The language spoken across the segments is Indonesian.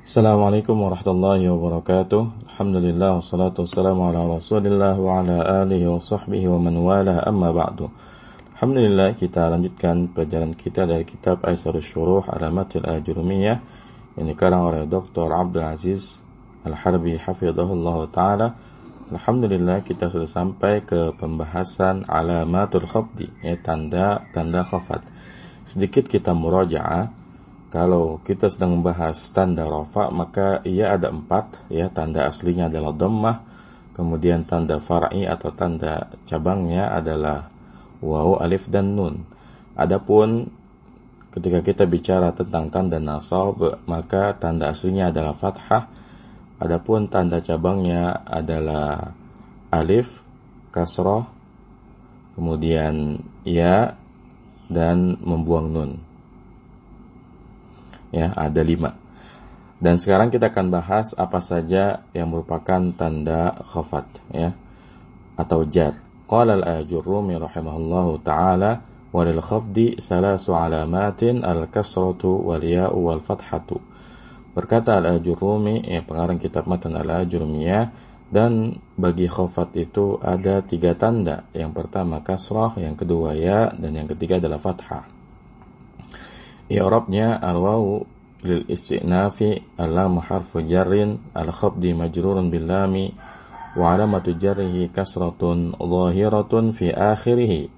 Assalamualaikum warahmatullahi wabarakatuh. Alhamdulillah wassalatu wassalamu ala Rasulillah wa ala alihi wa sahbihi wa man wala amma ba'du. Alhamdulillah, kita lanjutkan pelajaran kita dari kitab Aisarus Syuruh Alamatil Ajurumiyah yang dikarang oleh Dr. Abdul Aziz Al-Harbi hafizahullah ta'ala. Alhamdulillah, kita sudah sampai ke pembahasan alamatul khafdi, tanda khafat. Sedikit kita murajaah. Kalau kita sedang membahas tanda rafa, maka ia ada 4, tanda aslinya adalah dhammah, kemudian tanda far'i atau tanda cabangnya adalah waw, alif dan nun. Adapun ketika kita bicara tentang tanda nasab, maka tanda aslinya adalah fathah, adapun tanda cabangnya adalah alif, kasrah, kemudian ya dan membuang nun. Ada 5. Dan sekarang kita akan bahas apa saja yang merupakan tanda khafat, atau jar. Qala al-Ajurrumi rahimahullahu ta'ala, walil khafdi salasu alamatin al-kasratu wal ya'u wal fathatu. Berkata al-Ajurrumi, pengarang kitab matan al-Ajurmiyah, dan bagi khafat itu ada 3 tanda. Yang pertama kasrah, yang kedua ya, dan yang ketiga adalah fathah. I'rabnya al-wawu lil istinafi, al-lam harfu jarrin, al-khafdi majrurun bil lami wa alamatu jarrihi kasratun zahiratun fi akhirih.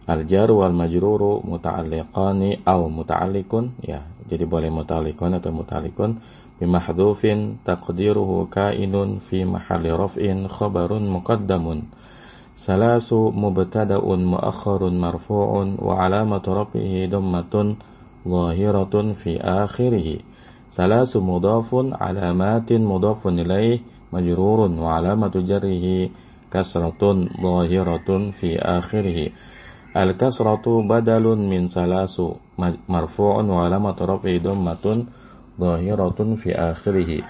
Al-jar wal majruru muta'alliqani aw muta'alliqun, jadi boleh muta'alliqun atau muta'alliqun, bimahdhufin taqdiruhu kainun fi mahalli raf'in khabarun muqaddamun. Salasu mubtada'un muakhkharun marfu'un wa alamatu raf'ihi dhammatun zahiratun fi akhirih. Salasu mudhafun alamatin mudhafun ilaih majrurun wa alamatu jarrihi kasratun zahiratun fi akhirih. Al-kasratu badalun min salasu marfu'un wa alamatu raf'ihi dhammatun zahiratun fi akhirih.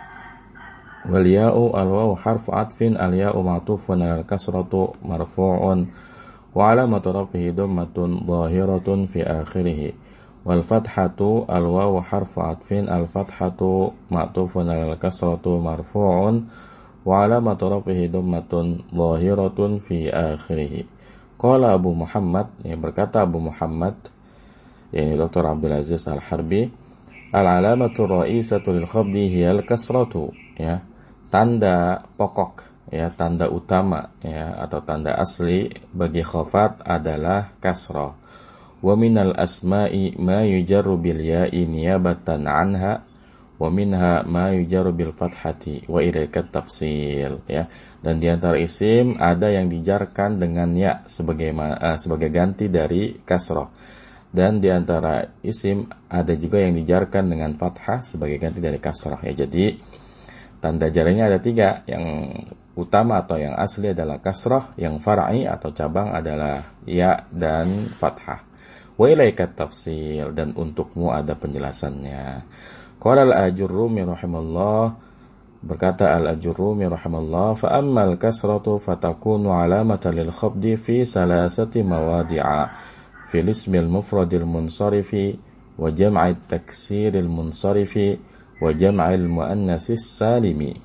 Wal ya'u al-wawu harfu atfin, al-ya'u ma'tufun al-kasratu marfu'un wa alamatu raf'ihi dhammatun zahiratun fi akhirih. Wal fathatu al-wawu harfu atfin, al-fathatu ma'tufun al-kasratu marfu'un wa alamatu raf'ihi dhammatun zahiratun fi akhirih. Qala Abu Muhammad, berkata Abu Muhammad, yakni Dr. Abdul Aziz Al-Harbi, al-alamatu ra'isatu lil khafdi hiya al-kasratu, tanda pokok, tanda utama, atau tanda asli bagi khafat adalah kasrah. Wa minal asma'i ma yujarru bil ya'i niyabatan anha wa minha ma yujarru bil fathati wa ilaika tafsil, Dan di antara isim ada yang dijarkan dengan ya sebagai ganti dari kasrah, dan di antara isim ada juga yang dijarkan dengan fathah sebagai ganti dari kasrah, Jadi tanda jarnya ada 3. Yang utama atau yang asli adalah kasrah, yang far'i atau cabang adalah ya dan fathah. Wa ilaika tafsil, dan untukmu ada penjelasannya. Qala al-Ajurrumi rahimallah, berkata al-Ajurrumi rahimallah, fa ammal kasratu fatakunu alamatan lil khafdi fi salasati mawadi'a, fil ismil mufradil munsarifi wa jam'it taksiril munsarifi wa jam'il muannasis salimi,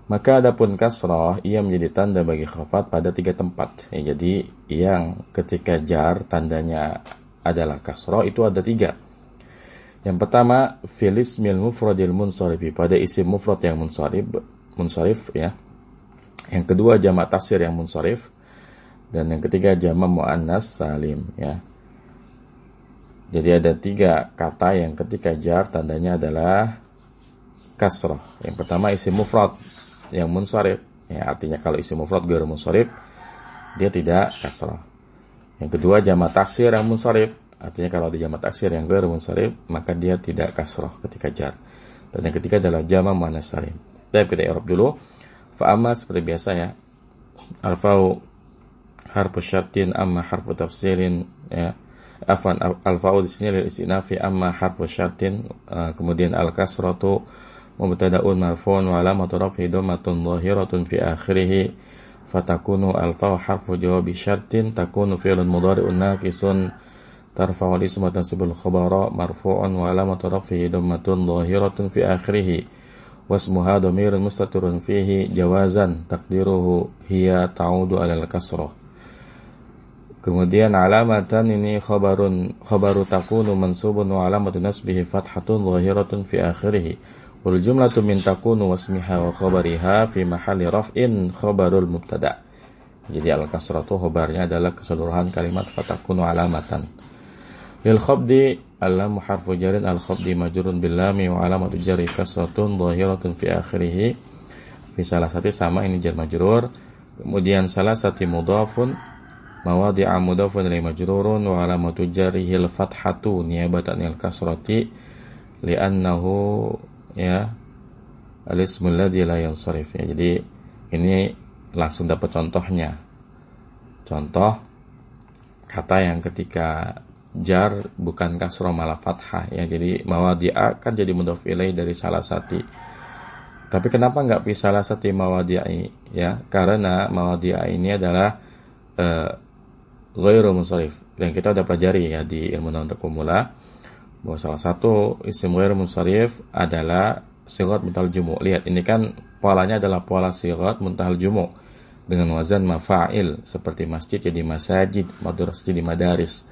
Maka adapun kasrah ia menjadi tanda bagi khafat pada 3 tempat. Jadi yang ketika jar tandanya adalah kasrah itu ada 3. Yang pertama fil ismil mufradil munsarifi, pada isim mufrad yang munsharif, Yang kedua jamak taksir yang munsharif, dan yang ketiga jamak muannas salim, Jadi ada 3 kata yang ketika jar tandanya adalah kasrah. Yang pertama isim mufrad yang munsharif, artinya kalau isim mufrad ghairu munsharif dia tidak kasrah. Yang kedua jamak taksir yang munsharif, artinya kalau ada jamak taksir yang ghairu munsharif maka dia tidak kasrah ketika jar. Dan yang ketiga adalah jamak muannas salim. Baik, kita i'rab dulu. Fa amma seperti biasa, al-fa'u harfu syartin, amma harfu tafsirin, al-fa'u di sini lil istinafi, amma harfu syartin, kemudian al-kasratu mubtada'un marfu'un wa alamatu raf'ihi dhammatun zahiratun fi akhirih. Fatakunu al-fa'u harfu jawabi syartin, takunu fi'lun mudhari'un naqisun tarfa'u al-isma wa tansibul khabara marfu'un wa alamatu raf'ihi dhammatun dhahiratun fi akhirih wasmuha dhamirun mustatirun fihi jawazan taqdiruhu hiya ta'udu 'alal kasrah. Kemudian alamatan ini khabaru takunu mansubun wa alamatu nasbihi fathatun dhahiratun fi akhirih wal jumlatu min takunu wasmiha wa khabariha fi mahalli raf'in khabarul mubtada'. Jadi al-kasratu khabarnya adalah keseluruhan kalimat fatakunu alamatan. Lil khabdi al-lam harfu jarin al-khabdi majrurun bil lam wa alamatu jarri kasratun dhahiratun fi akhirih. Fi salah satu sama ini jar majrur. Kemudian salah satu mudhafun mawadi'a mudhafun ilaihi majrurun wa alamatu jarrihi al-fathatu niyabatan al-kasrati li'annahu ya al-ismu alladhi la yansarif. Ya, jadi ini langsung dapat contohnya. Contoh kata yang ketika jar bukan kasroh malah fathah ya. Jadi mawadi'a kan jadi mudhaf ilaih dari salah satu. Tapi kenapa enggak fi salah satu mawadi'i ya? Karena mawadi'a ini adalah ghairu munsharif. Dan kita udah pelajari ya di ilmu nahwu untuk pemula bahwa salah satu isim ghairu munsharif adalah sighat muntahal jumu'. Lihat ini kan polanya adalah pola sighat muntahal jumu' dengan wazan mafa'il seperti masjid jadi masajid, madrasah jadi madaris.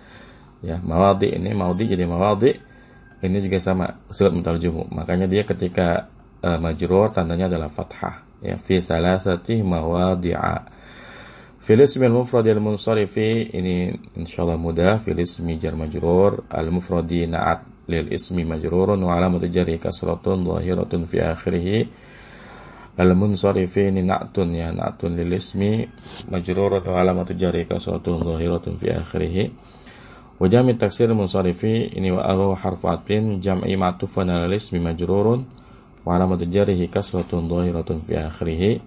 Ya, mawadi ini maudi jadi mawadi. Ini juga sama sighat muntahal jumu'. Makanya dia ketika majrur tandanya adalah fathah. Ya, fi salasati mawadi'a. Fil ismi al-mufrad al-munsarifi ini insyaallah mudah. Fil ismi jar majrur al-mufradi na'at lil ismi majrurun wa alamatu jarri kasratun dhahiratun fi akhirih. Al-munsarifi ini na'tun ya, na'tun lil ismi majrurun wa alamatu jarri kasratun dhahiratun fi akhirih. Wa jami' taksir al-munsarifi ini wa alu harfu atfin jam'i ma'tufan alal ismi majrurun wa alamatu jarrihi kasratun dhahiratun fi akhirih.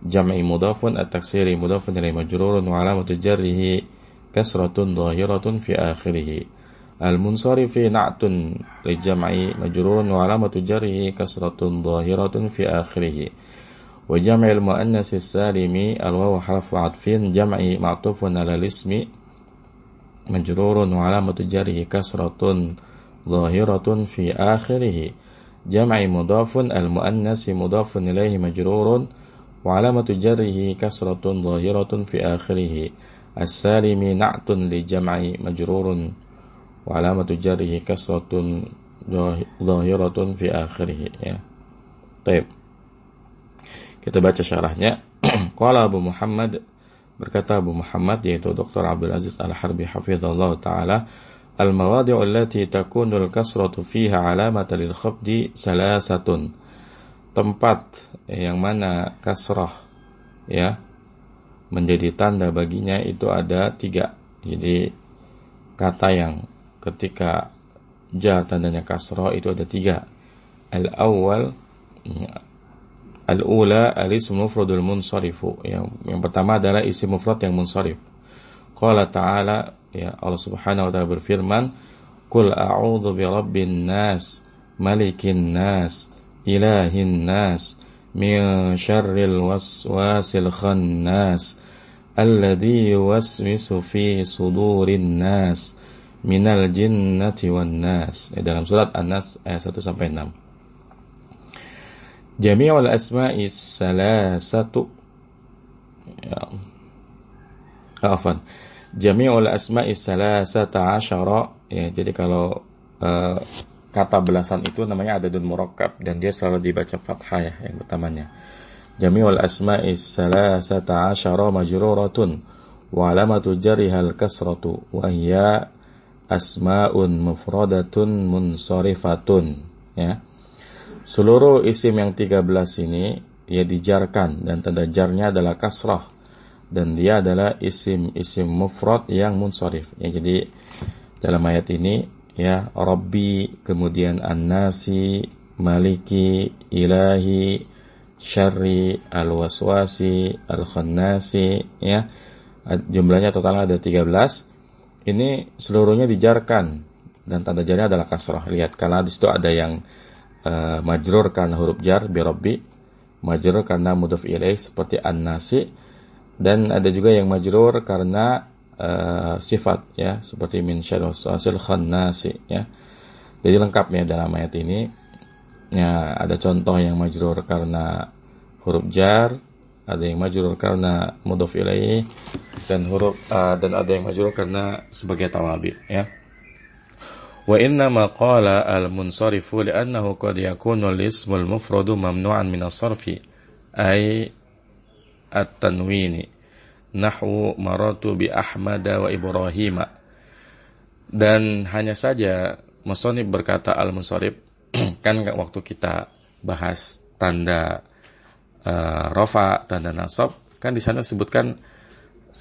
Jam'i mudhafun at-taksiri mudhafun ilaihi majrurun wa alamatu jarrihi kasratun dhahiratun fi akhirih. Al-munsarifi na'tun li jam'i majrurun wa alamatu jarrihi kasratun dhahiratun fi akhirih. Wa jam'il muannas as-salimi al-wawu harfu 'athfin jam'i ma'tufun 'ala al-ismi majrurun wa alamatu jarrihi kasratun dhahiratun fi akhirih. Jam'i mudhafun al-muannas mudhafun ilaihi majrurun wa alamatu jarrihi kasratun dhahiratun fi akhirih. As-salimi na'tun li jam'i majrurun wa alamatu jarrihi kasratun dhahiratun fi akhirih ya. Baik. Kita baca syarahnya. Qala Abu Muhammad, berkata Abu Muhammad yaitu Dr. Abdul Aziz Al-Harbi hafizallahu taala, al-mawadi'u allati takunu al-kasratu fiha alamatan lil khafdi salasatun. Tempat yang mana kasrah ya menjadi tanda baginya itu ada 3. Jadi kata yang ketika jar tandanya kasrah itu ada 3. Al-awwal al-ula al-ism mufradul munsarifu. Yang pertama adalah isim mufrad yang munsarif. Qala ta'ala ya, Allah Subhanahu wa taala berfirman, "Qul a'udzu birabbin nas, malikin nas, ilahin nas, min syarril waswasil khannas, alladzi yuwaswisu fi sudurin nas." Minal jinnati wan nas. Dalam surat An-Nas ayat 1 sampai 6. Jami'ul asma'i salasatu ya. Afwan. Jami'ul asma'i salasata asyara ya, jadi kalau kata belasan itu namanya adadun murakkab dan dia selalu dibaca fathah ya yang pertamanya. Jami'ul asma'i salasata asyara majruratun wa alamatu jarriha al-kasratu wa hiya asma'un mufradatun munsarifatun ya. Seluruh isim yang 13 ini ya dijarkan dan tanda jarnya adalah kasrah dan dia adalah isim mufrad yang munsharif ya. Jadi dalam ayat ini ya, Rabbi, kemudian An-Nasi, Maliki, Ilahi, Syarri, Al-Waswasi, Al-Khannasi ya. Jumlahnya total ada 13. Ini seluruhnya dijarkan dan tanda jarnya adalah kasrah. Lihat, karena di situ ada yang majrur karena huruf jar bi Rabbi, majrur karena mudhaf ilaih seperti An-Nasi, dan ada juga yang majrur karena sifat ya, seperti min syarril waswasil khannasi ya. Jadi lengkapnya dalam ayat ini ya, ada contoh yang majrur karena huruf jar, ada yang majrur karena mudhof ilaih, dan ada yang majrur karena sebagai tawabi ya. Wa inna ma qala al-munsarifu li'annahu qad yakunu al-ismul mufradu mamnu'an min as-sarfi ay at-tanwini nahwu maratu bi Ahmada wa Ibrahima. Dan hanya saja musannif berkata al-munsarif kan waktu kita bahas tanda rafa, tanda nasab, kan di sana disebutkan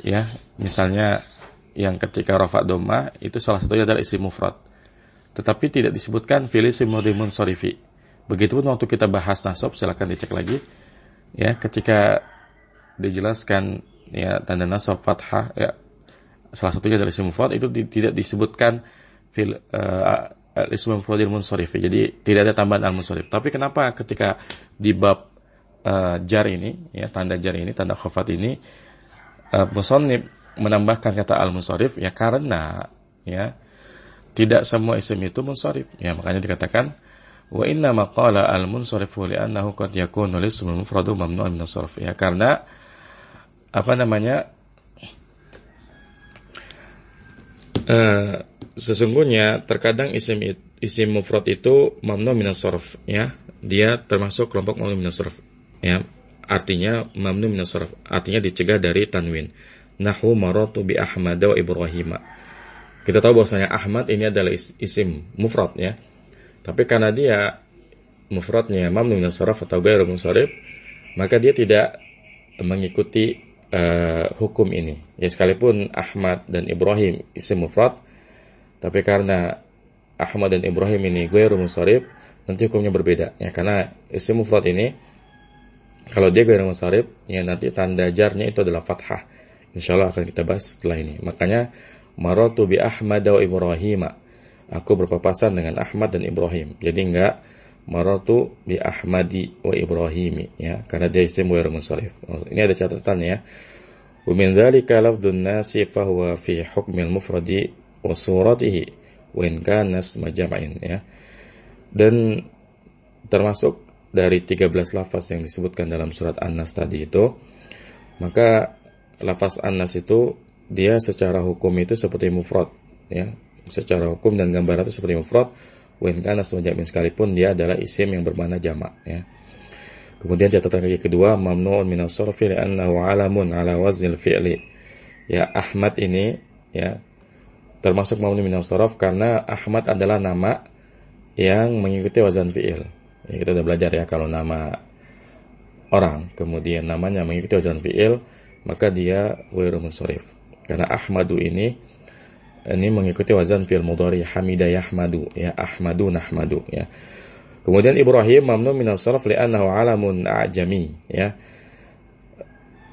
ya, misalnya yang ketika rafa dhammah itu salah satunya adalah isim mufrad, tetapi tidak disebutkan fil isim mudhi munsarifi. Begitupun waktu kita bahas nasab, silakan dicek lagi ya, ketika dijelaskan ya tanda nasab fathah ya, salah satunya dari isim mufrad, itu tidak disebutkan fil al-ism mufradil munsharif. Jadi tidak ada tambahan al-munsharif. Tapi kenapa ketika di bab jar ini ya, tanda jar ini, tanda khafat ini, musannif menambahkan kata al-munsharif ya, karena ya tidak semua isim itu munsharif ya, makanya dikatakan wa inna ma qala al-munsharif li'annahu qad yakunu al-ismul mufradu mamnu'an min as-sarf ya, karena apa namanya, sesungguhnya terkadang isim mufrad itu mamnu' min as-sarf ya, dia termasuk kelompok mamnu' min as-sarf ya, artinya mamnu' min as-sarf, artinya dicegah dari tanwin. Nahwu maratu bi Ahmada wa Ibrahima. Kita tahu bahwasanya Ahmad ini adalah isim mufrad ya, tapi karena dia mufradnya mamnu' min as-sarf atau ghairu munsharif, maka dia tidak mengikuti hukum ini ya, sekalipun Ahmad dan Ibrahim isim mufrad, tapi karena Ahmad dan Ibrahim ini ghairu munsharif, nanti hukumnya berbeda ya, karena isim mufrad ini kalau dia ghairu munsharif ya, nanti tanda jarnya itu adalah fathah. Insyaallah akan kita bahas setelah ini. Makanya maratu bi Ahmad wa Ibrahim, aku berpapasan dengan Ahmad dan Ibrahim. Jadi enggak maratu bi Ahmadi wa Ibrahimi ya, karena dia isim ghairu munsharif. Ini ada catatannya ya. Wa min dzalika lafdzun nasi fa huwa fi hukmil mufradi wa suratihi wa in kana isma jam'in ya. Dan termasuk dari 13 lafaz yang disebutkan dalam surat An-Nas tadi itu, maka lafaz An-Nas itu dia secara hukum itu seperti mufrad ya, secara hukum dan gambaran itu seperti mufrad. Wen kana sejamin, sekalipun dia adalah isim yang bermakna jamak ya. Kemudian catatan kaki kedua, mamnu'un min as-sarfi li'annahu 'alamun 'ala waznil fi'li. Ya, Ahmad ini ya termasuk mamnu' min as-sarf karena Ahmad adalah nama yang mengikuti wazan fi'il. Ya, kita sudah belajar ya, kalau nama orang kemudian namanya mengikuti wazan fi'il, maka dia ghairu munsharif. Karena Ahmadu ini mengikuti wazan fi'il mudhari, hamida yahmadu ya, ahmadu nahmadu ya. Kemudian Ibrahim mamnu' min as-sarf li'annahu 'alamun a'jami ya.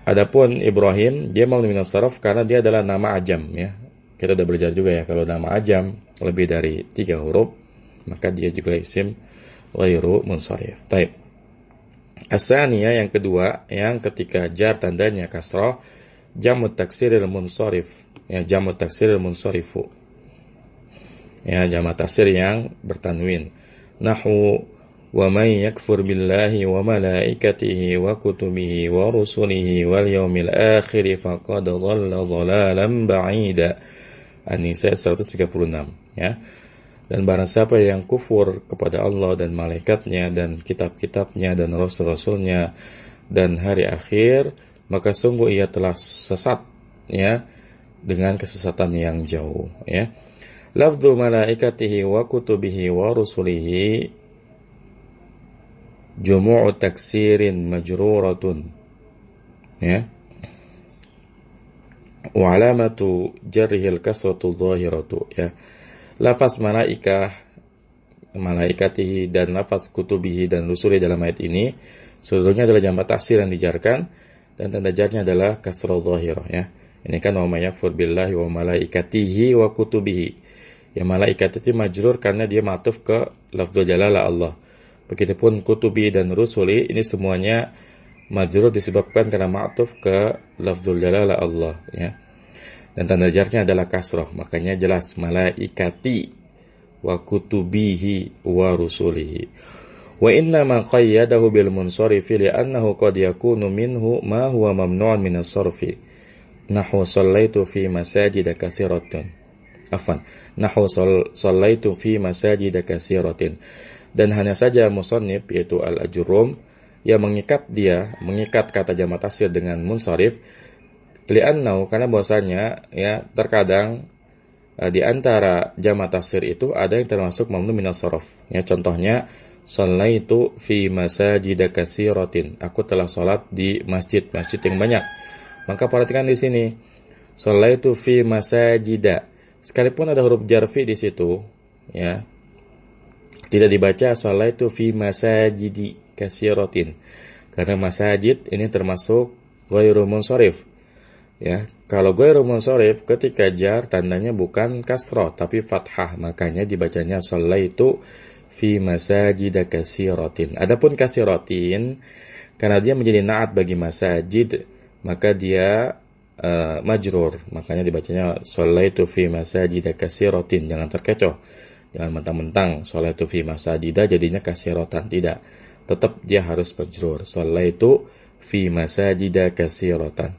Adapun Ibrahim dia mamnu' min as-sarf karena dia adalah nama ajam ya. Kita sudah belajar juga ya, kalau nama ajam lebih dari 3 huruf maka dia juga isim ghairu munsharif. Baik. As-saniyah, yang kedua, yang ketika jar tandanya kasrah, jamu taksiril munsharif ya, jamu taksiril munsarifu ya, jamak taksir yang bertanwin. Nahwu wa may yakfur billahi wa malaikatihi wa kutubihi wa rusulihi wal yawmil akhir faqad dhalla dhalalan ba'ida. An-Nisa 136 ya. Dan barang siapa yang kufur kepada Allah dan malaikatnya dan kitab-kitabnya dan rasul-rasulnya dan hari akhir, maka sungguh ia telah sesat ya, dengan kesesatan yang jauh ya. Lafdhu malaikatihi wa kutubihi wa rusulihi jumu'u taksirin majruratun ya, wa alamatu jarrihil kasratu dhahiratu ya. Lafaz malaikatihi dan lafaz kutubihi dan rusulihi dalam ayat ini sebetulnya adalah jamak taksir yang dijarkan, dan tanda jarnya adalah kasrah dhahirah ya. Ini kan wa may yakfur billahi wa malaikatihi wa kutubihi. Ya, malaikat itu majrur karena dia ma'tuf ke lafzul jalalah Allah. Begitupun kutubi dan rusuli, ini semuanya majrur disebabkan karena ma'tuf ke lafzul jalalah Allah ya. Dan tanda jarnya adalah kasroh, makanya jelas malaikati wa kutubihi wa rusulihi. Wa inna ma qayyadahu bil munsarifi li'annahu qad yakunu minhu ma huwa mamnu'un min as-sarfi. Nahu sallaitu fi masajid katsiratin. Nahu sallaitu fi masajid katsiratin. Dan hanya saja musannif yaitu Al-Ajurrum yang mengikat kata jamak taksir dengan munsharif li'annahu, karena bahwasanya ya terkadang di antara jamak taksir itu ada yang termasuk mamnu minas sarf. Ya, contohnya shallaitu fi masajid katsiratin. Aku telah salat di masjid-masjid yang banyak. Maka perhatikan di sini. Shallaitu fi masajid. Sekalipun ada huruf jarfi di situ, ya. Tidak dibaca shallaitu fi masajidi katsiratin. Karena masajid ini termasuk ghairu munsharif. Ya, kalau ghairu munsharif ketika jar tandanya bukan kasrah tapi fathah, makanya dibacanya shallaitu fi masajid katsiratin. Adapun katsiratin karena dia menjadi na'at bagi masajid, maka dia majrur, makanya dibacanya shallaitu fi masajid katsiratin. Jangan terkecoh. Jangan mentang-mentang shallaitu fi masajid jadinya katsiratan, tidak. Tetap dia harus majrur. Shallaitu fi masajid katsiratan.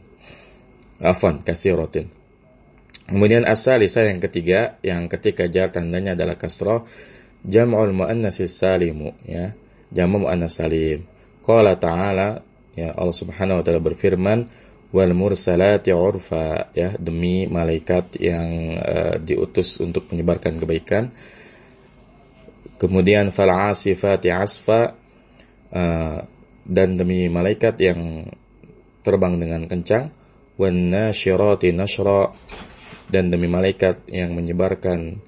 Katsiratin. Kemudian as-salisa yang ketiga, yang ketika jar tandanya adalah kasrah, jam'ul muannatsis salimu, ya. Jamu muannas salim. Qala ta'ala, ya, Allah Subhanahu wa taala berfirman, wal mursalati urfa, ya, demi malaikat yang diutus untuk menyebarkan kebaikan. Kemudian fal asifati asfa, dan demi malaikat yang terbang dengan kencang. Wan nasyirati nashra, dan demi malaikat yang menyebarkan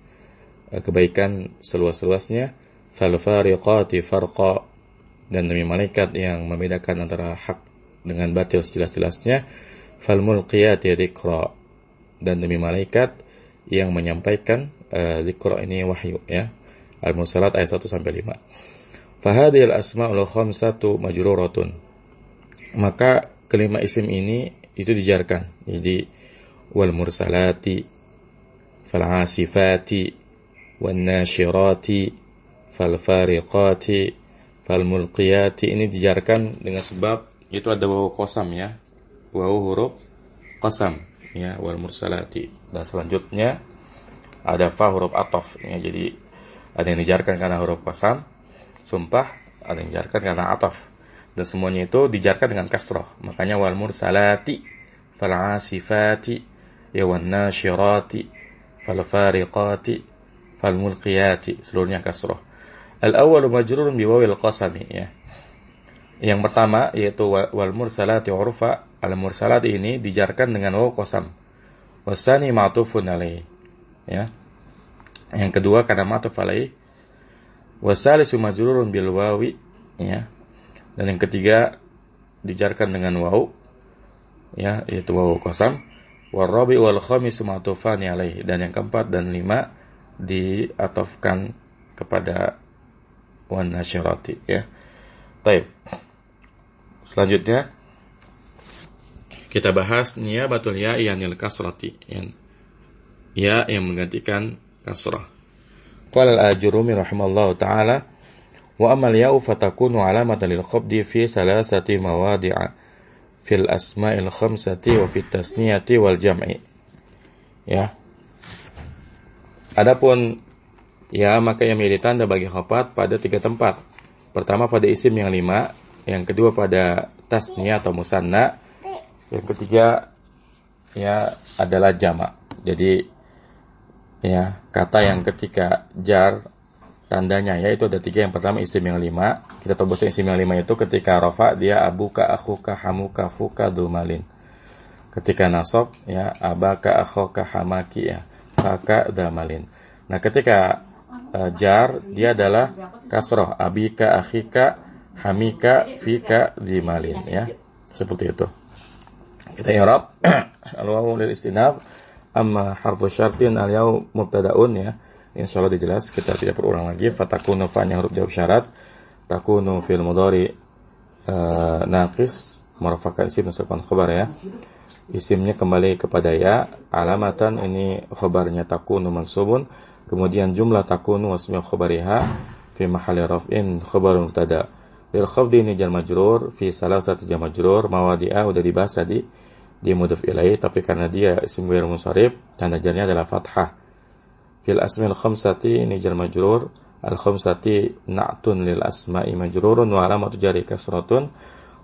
kebaikan seluas-luasnya. Fal fariqati farqa, dan demi malaikat yang membedakan antara hak dengan batil sejelas-jelasnya. Fal mulqiyati dzikra, dan demi malaikat yang menyampaikan dzikra ini wahyu, ya. Al-Mursalat ayat 1 sampai 5. Fa hadhil asma'ul khamsatu majruratun. Maka kelima isim ini itu dijarkan. Jadi wal mursalati, fal asifati, wan nasyirati, fal fariqati, fal mulqiyati, ini dijarkan dengan sebab itu ada wawu qasam, ya. Wawu huruf qasam, ya, wal mursalati. Dan selanjutnya ada fa huruf ataf, ya. Jadi ada yang dijarkan karena huruf qasam, sumpah, ada yang dijarkan karena ataf. Dan semuanya itu dijarkan dengan kasrah. Makanya wal mursalati, fal asifati, ya, wan nasyirati, fal fariqati, fal mulqiyati, seluruhnya kasrah. Al-awwalu majrurun bi wawil qasami, ya. Yang pertama yaitu wal mursalati urfa, al mursalati ini dijarkan dengan waw qasam. Wasani ma'tufun alaih, ya. Yang kedua karena ma'tuf alaih. Wasalisu majrurun bil wawi, ya. Dan yang ketiga dijarkan dengan waw, ya, yaitu waw qasam. Warabi wal khamisu ma'tufani alaih, dan yang keempat dan lima diatofkan kepada wan nasyirati, ya. Baik. Selanjutnya kita bahas niyabatul ya'i anil kasrati, ya yang menggantikan kasrah. Qala al-Ajurrumi rahimallahu ta'ala, wa amal ya'u fatakunu alamatan lil khabdi fi salasati mawadi'a fil asma'il khamsati wa fit tasniyati wal jam'i, ya. Adapun ya maka yang menjadi tanda bagi khafat pada 3 tempat. Pertama pada isim yang 5, yang kedua pada tasniyah atau musanna, yang ketiga ya adalah jamak. Jadi ya kata yang ketika jar tandanya yaitu ada 3. Yang pertama isim yang 5. Kita tahu bahasa isim yang 5 itu ketika rafa dia abuka, akhuka, hamuka, fuka, dumalin. Ketika nasab ya abaka, akhuka, hamaki, ya, faka, damalin. Nah ketika jar dia adalah kasroh, abika, akhika, hamika, fika, dimalin, ya. Seperti itu. Kita i'rab al-wawu lil istinaf, amma harfu syartin al-yaw mubtada'un, ya. Insyaallah dijelas, kita tidak berulang lagi. Fatakunu fa'nya huruf jawab syarat, takunu fil mudhari naqis marfu'an isim nasabun khabar, ya. isimnya kembali kepada ya. Alamatan ini khabarnya takunu mansubun, kemudian jumlah takunu wasmi khabariha fi mahalli raf'in khabar mubtada. Lil khafdi ini jar majrur fi salasati jar majrur, mawadi'a udah dibahas tadi dia mudhaf ilaih, tapi karena dia isim ghair munsharif tanda jarnya adalah fathah. Fil asmil khamsati ini jar majrur, al khamsati na'tun lil asma'i majrurun wa alamatu jari kasratun,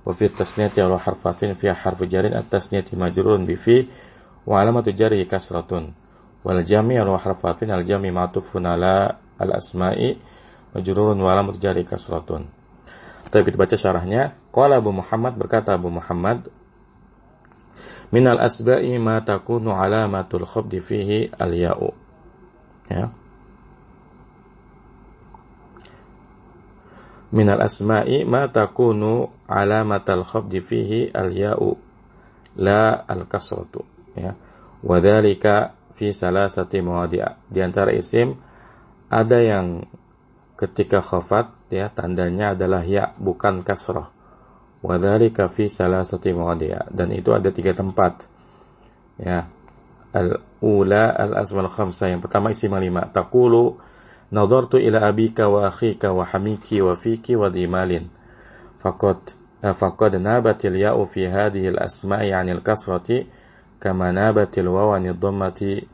wa fi tasniyati wa harfafin fi harfu jarin at tasniyati majrurun bi fi wa alamatu jari kasratun, wal jami' wa harfafin al jami' ma'tufun ala al asma'i majrurun wa alamatu jari kasratun. Tapi kita baca syarahnya. Qala Abu Muhammad, berkata Abu Muhammad, minal asba'i ma takunu alamatul khafdi fihi al-ya'u. Ya. Minal asma'i ma takunu alamatul khafdi fihi al-ya'u la al-kasratu. Ya. Wa dzalika fi salasati mawadi'a. Di antara isim ada yang ketika khafat ya tandanya adalah ya bukan kasrah. Wa dzalika fi salasati mawadi'a, dan itu ada 3 tempat. Ya. Al-ula al-asmal khamsah, yang pertama isim 5. Taqulu nadartu ila abika wa akhika wa hamiki wa fiki wa dhimalin. Faqad nabatil ya'u fi hadhihi al-asma'i 'anil kasrati kama nabatil wawu 'anil dhammati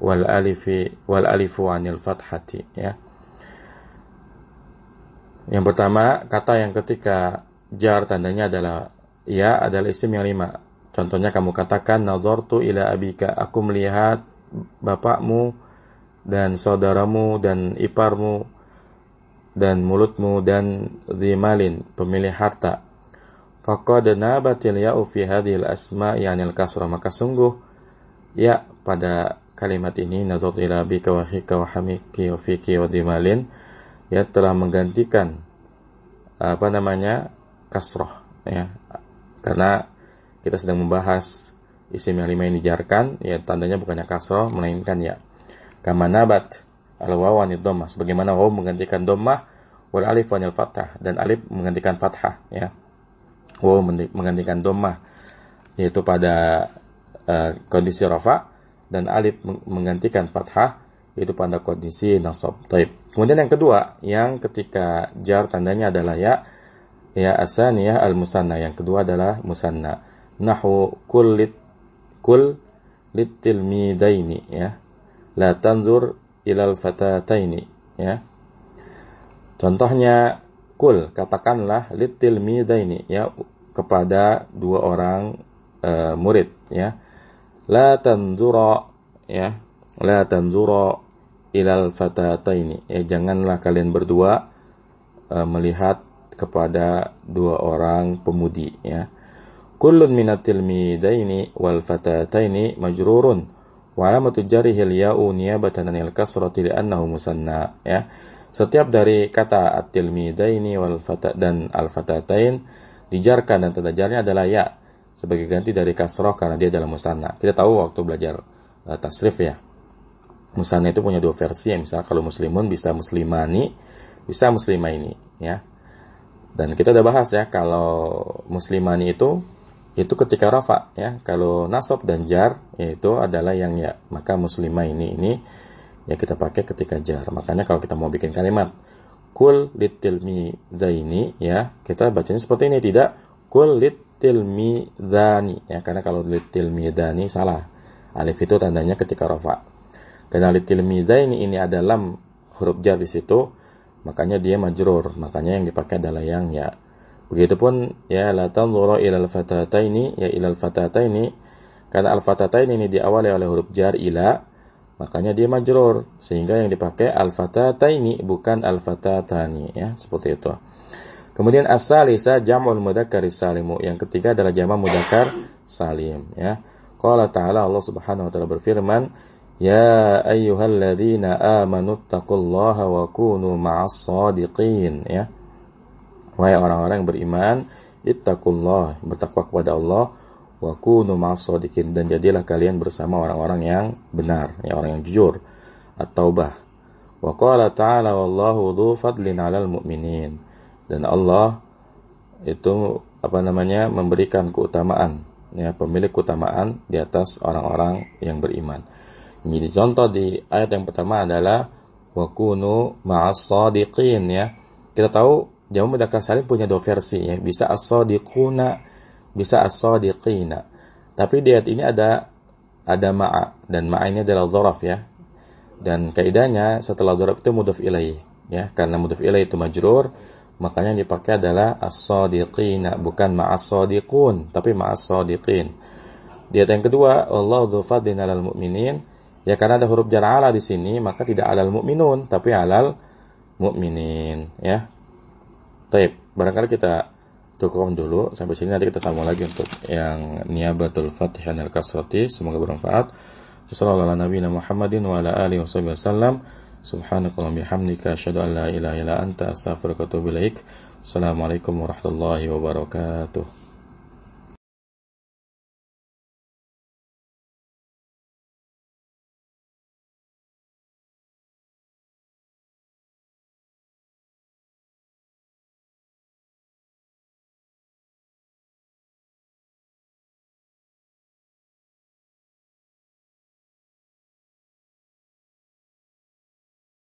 wal alifu 'anil fathati. Ya. Yang pertama, kata yang ketika jar tandanya adalah ya adalah isim yang 5. Contohnya kamu katakan nazartu ila abika, aku melihat bapakmu dan saudaramu dan iparmu dan mulutmu dan dhimalin, pemilik harta. Faqad nabatil ya'u fi hadhil asma'i 'anil kasrah, maka sungguh ya pada kalimat ini nazartu ila abika wa hika wa hamiki wa fiki wa dhimalin ya telah menggantikan kasrah ya. Karena kita sedang membahas isim yang 5 ini dijarkan, ya tandanya bukannya kasrah melainkan ya. Kama nabat al-wawu 'anil dhammah, sebagaimana wawu menggantikan dhammah, wal alif 'anil fathah, dan alif menggantikan fathah ya. Wawu menggantikan dhammah yaitu pada kondisi rafa, dan alif menggantikan fathah yaitu pada kondisi nasab. Taib. Kemudian yang kedua, yang ketika jar tandanya adalah ya asaniyah al-musanna, yang kedua adalah musanna. Nahu kul litilmidaini ya. La tanzur ilal fatataini ya. Contohnya kul, katakanlah litilmidaini ya kepada 2 orang murid ya. La tanzura ya. La tanzura ilal fatataini ya, janganlah kalian berdua melihat kepada 2 orang pemudi ya. Kullun minatil midaini wal fatataini majrurun wa alamatu jarrihi al-ya'u niyabatan 'anil kasrati li'annahu musanna ya. Setiap dari kata at-tilmidaini wal fata dan al-fatatain dijarkan, dan tanda jarnya adalah ya sebagai ganti dari kasrah karena dia adalah musanna. Kita tahu waktu belajar tasrif ya, musanna itu punya 2 versi ya. Misalnya kalau muslimun bisa muslimani, bisa muslimaini ya. Dan kita udah bahas ya, kalau muslimani itu ketika rafa ya. Kalau nasab dan jar yaitu adalah yang ya, maka muslimaini ini ya kita pakai ketika jar. Makanya kalau kita mau bikin kalimat kul litilmidaini ya, kita bacanya seperti ini, tidak kul litilmidani ya, karena kalau litilmidani salah. Alif itu tandanya ketika rafa. Karena litilmidaini ini ada lam huruf jar di situ, makanya dia majrur, makanya yang dipakai adalah yang ya. Begitupun ya la tanzuru ilal fatataini ya, ilal fatataini, karena al fatataini ini diawali oleh huruf jar ila, makanya dia majrur, sehingga yang dipakai al fatataini bukan al fatatani ya, seperti itu. Kemudian as-salisa jam'ul mudzakkar salimu, yang ketiga adalah jamak mudzakkar salim ya. Qala ta'ala, Allah Subhanahu wa taala berfirman, ya ayyuhalladzina amanu taqullaha wa kunu ma'as shadiqin ya. Wahai orang-orang yang beriman, ittaqullah, bertakwa kepada Allah, wa kunu ma'as shadiqin, dan jadilah kalian bersama orang-orang yang benar ya, orang yang jujur. At-Taubah. Wa qala ta'ala wallahu dzu fadlin 'alal mu'minin, dan Allah itu memberikan keutamaan ya, pemilik keutamaan di atas orang-orang yang beriman. Jadi contoh di ayat yang pertama adalah wa kunu ma'as shadiqin, ya. Kita tahu jamu mudzakkar salim punya dua versi, ya. Bisa as-shadiquna, bisa as-shadiqina. Tapi di ayat ini ada ma'a, dan ma'a ini adalah dzaraf, ya. Dan kaidahnya setelah dzaraf itu mudhaf ilaih, ya. Karena mudhaf ilaih itu majrur, makanya yang dipakai adalah as-shadiqina, bukan ma'as shadiqun, tapi ma'as shadiqin. Di ayat yang kedua, Allahu dzu fadlin 'alal mu'minin, ya karena ada huruf jar 'ala di sini, maka tidak 'alal mu'minun, tapi 'alal mu'minin, ya. Baik, barangkali kita cukupkan dulu sampai sini, nanti kita sambung lagi untuk yang niyabatul fathih anil kasrati. Semoga bermanfaat. Wassallallahu ala nabiyina Muhammadin wa ala alihi wasallam. Subhanakallahumma bihamdika asyhadu an la ilaha illa anta astaghfiruka wa atubu ilaik. Assalamualaikum warahmatullahi wabarakatuh.